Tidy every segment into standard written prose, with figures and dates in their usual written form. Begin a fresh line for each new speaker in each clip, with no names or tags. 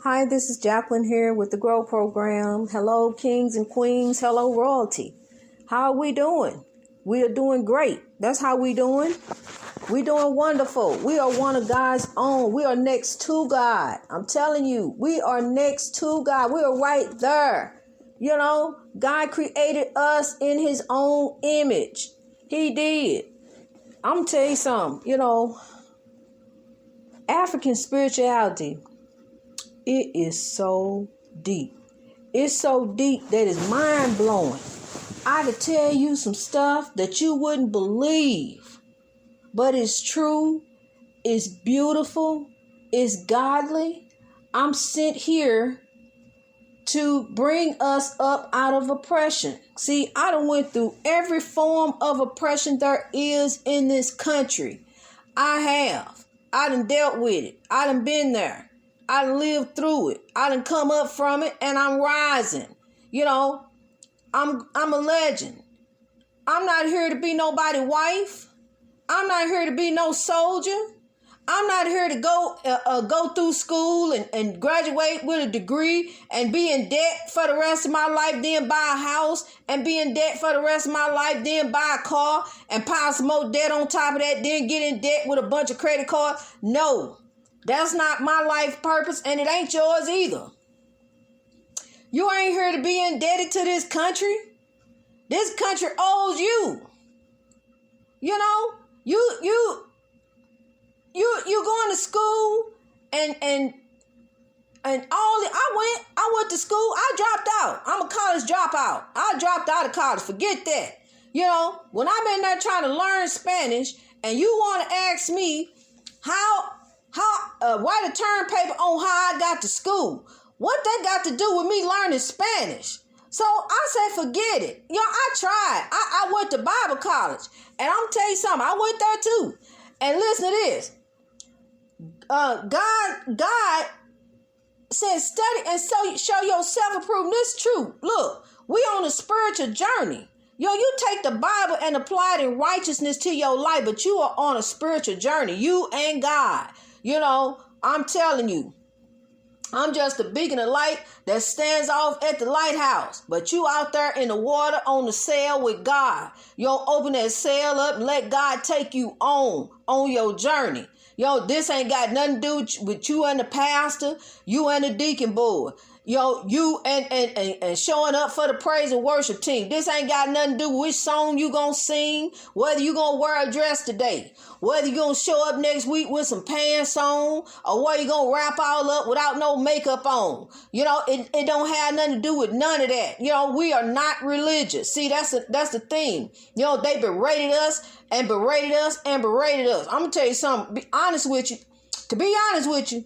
Hi, this is Jacqueline here with the Grow Program. Hello, kings and queens. Hello, royalty. How are we doing? We are doing great. That's how we doing. We doing wonderful. We are one of God's own. We are next to God. I'm telling you, we are next to God. We are right there. You know, God created us in his own image. He did. I'm going to tell you something, African spirituality, it is so deep. It's so deep that it's mind blowing. I could tell you some stuff that you wouldn't believe, but it's true. It's beautiful. It's godly. I'm sent here to bring us up out of oppression. See, I done went through every form of oppression there is in this country. I have. I done dealt with it. I done been there. I done lived through it. I done come up from it and I'm rising. I'm a legend. I'm not here to be nobody's wife. I'm not here to be no soldier. I'm not here to go through school and graduate with a degree and be in debt for the rest of my life, then buy a house and be in debt for the rest of my life, then buy a car and pile some more debt on top of that, then get in debt with a bunch of credit cards. No, that's not my life purpose, and it ain't yours either. You ain't here to be indebted to this country. This country owes you. You going to school and I went to school. I dropped out. I'm a college dropout. I dropped out of college. Forget that. When I'm in there trying to learn Spanish and you want to ask me how write a term paper on how I got to school, what that got to do with me learning Spanish? So I say, forget it. I tried. I went to Bible college. And I'm going to tell you something. I went there too. And listen to this. God says, study and show yourself approved. This is true. Look, we on a spiritual journey. You take the Bible and apply it in righteousness to your life, but you are on a spiritual journey. You and God. I'm telling you. I'm just a beacon of light that stands off at the lighthouse. But you out there in the water on the sail with God. Open that sail up and let God take you on your journey. This ain't got nothing to do with you and the pastor, you and the deacon board. You and showing up for the praise and worship team. This ain't got nothing to do with which song you gonna sing, whether you gonna wear a dress today, whether you gonna show up next week with some pants on, or whether you gonna wrap all up without no makeup on. It don't have nothing to do with none of that. We are not religious. See, that's the thing. They berated us and berated us and berated us. I'm gonna tell you something. To be honest with you,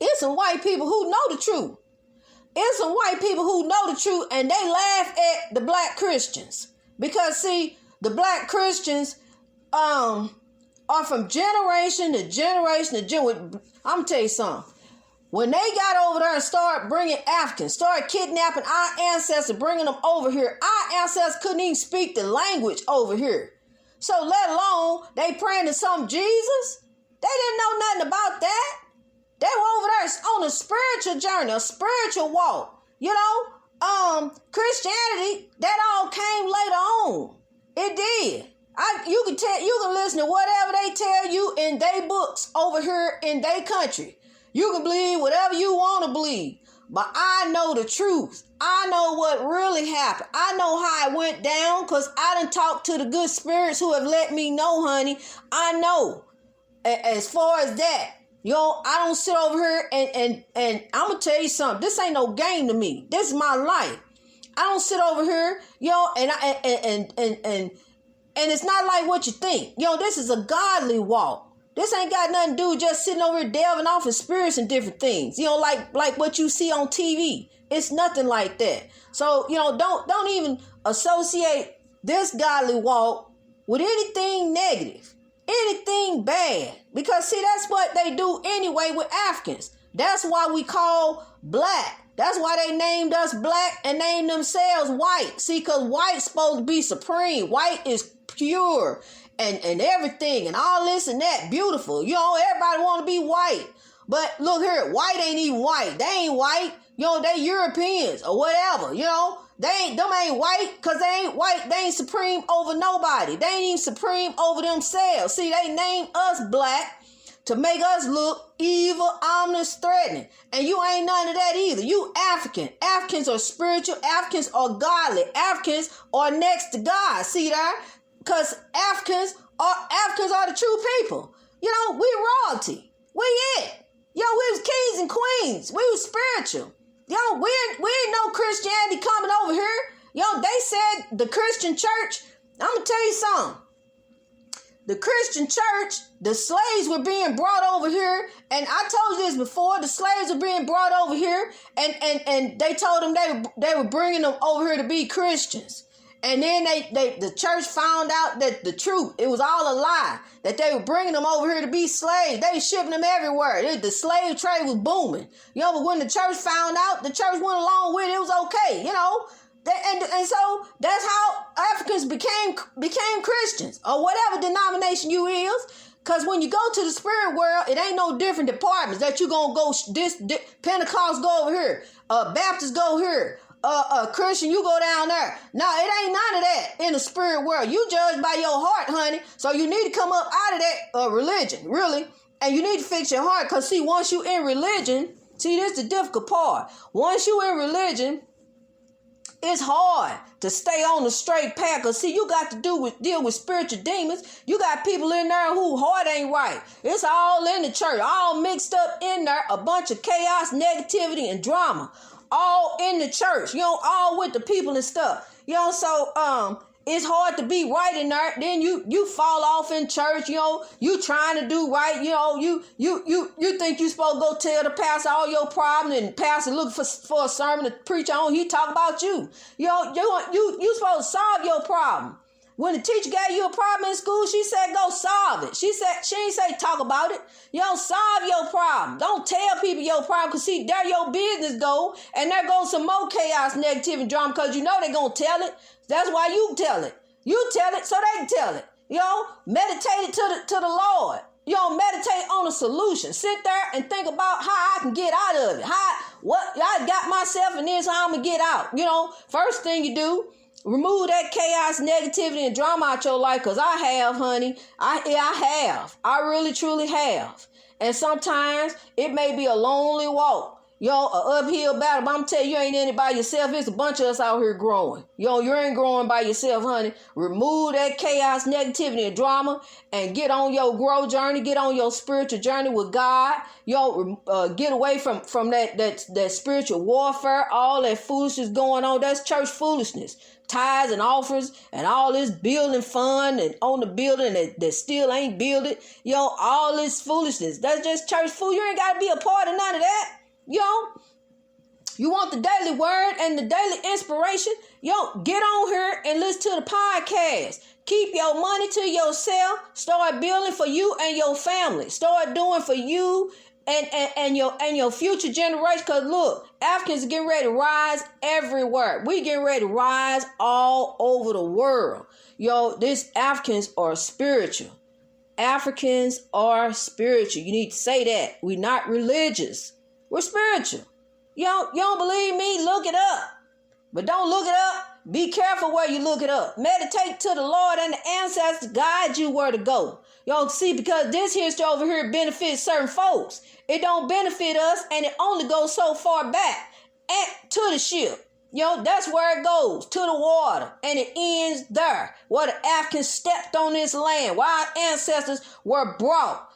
it's some white people who know the truth. It's some white people who know the truth, and they laugh at the black Christians. Because, see, the black Christians are from generation to generation to generation. I'm going to tell you something. When they got over there and started bringing Africans, started kidnapping our ancestors, bringing them over here, our ancestors couldn't even speak the language over here. So let alone they praying to some Jesus. They didn't know nothing about that. They were over there on a spiritual journey, a spiritual walk. Christianity, that all came later on. It did. You can listen to whatever they tell you in their books over here in their country. You can believe whatever you want to believe. But I know the truth. I know what really happened. I know how it went down because I done talked to the good spirits who have let me know, honey. I know. As far as that. I don't sit over here and I'm going to tell you something. This ain't no game to me. This is my life. I don't sit over here, and it's not like what you think. This is a godly walk. This ain't got nothing to do with just sitting over here delving off in spirits and different things. Like what you see on TV. It's nothing like that. So, don't even associate this godly walk with anything negative. Anything bad. Because, see, that's what they do anyway with Africans. That's why we call black. That's why they named us black and named themselves white. See, because white's supposed to be supreme. White is pure and everything and all this and that. Beautiful. Everybody want to be white. But look here, white ain't even white. They ain't white. They Europeans or whatever. Them ain't white because they ain't white. They ain't supreme over nobody. They ain't even supreme over themselves. See, they named us black to make us look evil, ominous, threatening. And you ain't none of that either. You African. Africans are spiritual. Africans are godly. Africans are next to God. See that? Because Africans are the true people. We royalty. We it. We was kings and queens. We was spiritual. We ain't no Christianity coming over here. They said the Christian church, I'm going to tell you something. The Christian church, the slaves were being brought over here. And I told you this before. The slaves were being brought over here. And they told them they were bringing them over here to be Christians. And then the church found out that the truth, it was all a lie, that they were bringing them over here to be slaves. They were shipping them everywhere. The slave trade was booming. But when the church found out, the church went along with it. It was okay, And so that's how Africans became Christians or whatever denomination you is. Because when you go to the spirit world, it ain't no different departments that you going to go this Pentecost go over here, Baptist go here. Christian, you go down there. No, it ain't none of that in the spirit world. You judge by your heart, honey. So you need to come up out of that religion, really. And you need to fix your heart. Because, see, once you in religion, this is the difficult part. Once you in religion, it's hard to stay on the straight path. Because, see, you got to deal with spiritual demons. You got people in there who heart ain't right. It's all in the church, all mixed up in there. A bunch of chaos, negativity, and drama. All in the church, all with the people and stuff. So it's hard to be right in there. Then you fall off in church, you trying to do right, you think you supposed to go tell the pastor all your problems, and pastor looking for a sermon to preach on, he talk about you. You supposed to solve your problem. When the teacher gave you a problem in school, she said, go solve it. She ain't say talk about it. Solve your problem. Don't tell people your problem, because see, there your business go, and there goes some more chaos, negativity, and drama, because they're going to tell it. That's why you tell it. You tell it so they can tell it. Meditate it to the Lord. Meditate on a solution. Sit there and think about how I can get out of it. What I got myself in this, how I'm going to get out. First thing you do, remove that chaos, negativity, and drama out your life, because I have, honey. I have. I really, truly have. And sometimes it may be a lonely walk. An uphill battle. But I'm telling you, you ain't in it by yourself. It's a bunch of us out here growing. You ain't growing by yourself, honey. Remove that chaos, negativity, and drama, and get on your growth journey. Get on your spiritual journey with God. Get away from that spiritual warfare. All that foolishness going on. That's church foolishness. Tithes and offers and all this building fund and on the building that still ain't builded. All this foolishness. That's just church fool. You ain't got to be a part of none of that. You want the daily word and the daily inspiration? Get on here and listen to the podcast. Keep your money to yourself. Start building for you and your family. Start doing for you and your future generation. Because look, Africans are getting ready to rise everywhere. We getting ready to rise all over the world. These Africans are spiritual. Africans are spiritual. You need to say that. We're not religious. We're spiritual. You don't believe me? Look it up. But don't look it up. Be careful where you look it up. Meditate to the Lord and the ancestors guide you where to go. See, because this history over here benefits certain folks. It don't benefit us, and it only goes so far back to the ship. That's where it goes, to the water, and it ends there, where the Africans stepped on this land, where our ancestors were brought.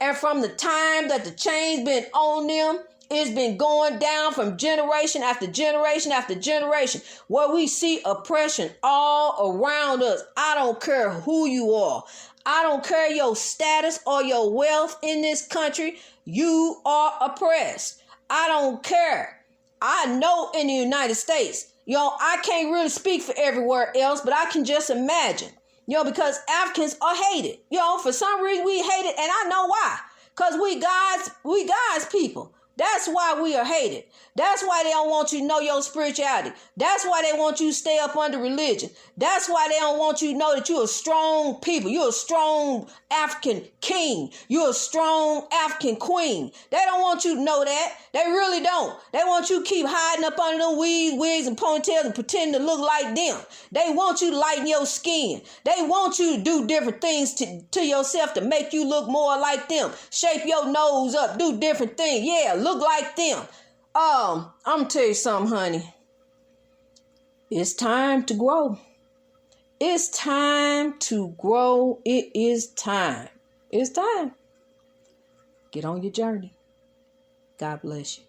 And from the time that the chains been on them, it's been going down from generation after generation after generation, where we see oppression all around us. I don't care who you are. I don't care your status or your wealth in this country. You are oppressed. I don't care. I know in the United States, I can't really speak for everywhere else, but I can just imagine. Because Africans are hated. For some reason we hate it, and I know why. Because we God's people. That's why we are hated. That's why they don't want you to know your spirituality. That's why they want you to stay up under religion. That's why they don't want you to know that you're a strong people. You're a strong African king. You're a strong African queen. They don't want you to know that. They really don't. They want you to keep hiding up under them wigs and ponytails and pretending to look like them. They want you to lighten your skin. They want you to do different things to yourself to make you look more like them. Shape your nose up. Do different things. Yeah, look like them. I'm going to tell you something, honey. It's time to grow. It's time to grow. It is time. It's time. Get on your journey. God bless you.